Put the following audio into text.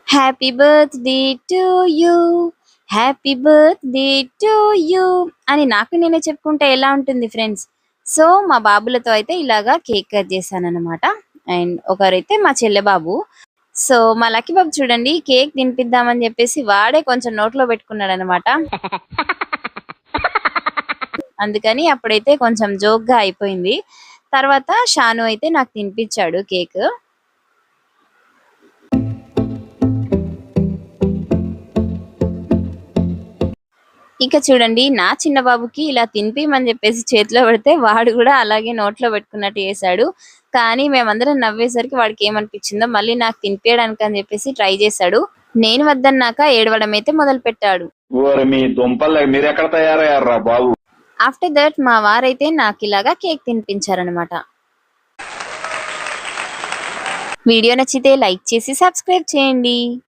Happy birthday to you. Happy birthday to you అని నాకు నేనే చెప్పుకుంటే ఎలా ఉంటుంది ఫ్రెండ్స్. సో, మా బాబులతో అయితే ఇలాగా కేక్ కట్ చేశానన్నమాట. అండ్ ఒకరైతే మా చెల్లె బాబు. సో, మా లక్కీ బాబు చూడండి కేక్ తినిపిద్దామని చెప్పేసి వాడే కొంచెం నోట్లో పెట్టుకున్నాడన్నమాట. అందుకని అప్పుడైతే కొంచెం జోక్‌గా అయిపోయింది. తర్వాత షాను అయితే నాకు తినిపించాడు కేక్. ఇక చూడండి నా చిన్న బాబుకి ఇలా తినిపియమని చెప్పేసి చేతిలో పెడితే వాడు కూడా అలాగే నోట్లో పెట్టుకున్నట్టు చేశాడు. కానీ మేమందరం నవ్వేసరికి వాడికేమనిపించిందో మళ్ళీ నాకు తినిపియడానికి అని చెప్పేసి ట్రై చేశాడు. నేను వద్దన్నాక ఏడవడం అయితే మొదలుపెట్టాడు. ఓరి మీ దుంపలు మీరెక్కడ తయారయ్యారా బాబు. ఆఫ్టర్ దట్ మా వారైతే నాకిలాగా కేక్ తినిపించారనమాట. వీడియో నచ్చితే లైక్ చేసి సబ్స్క్రైబ్ చేయండి.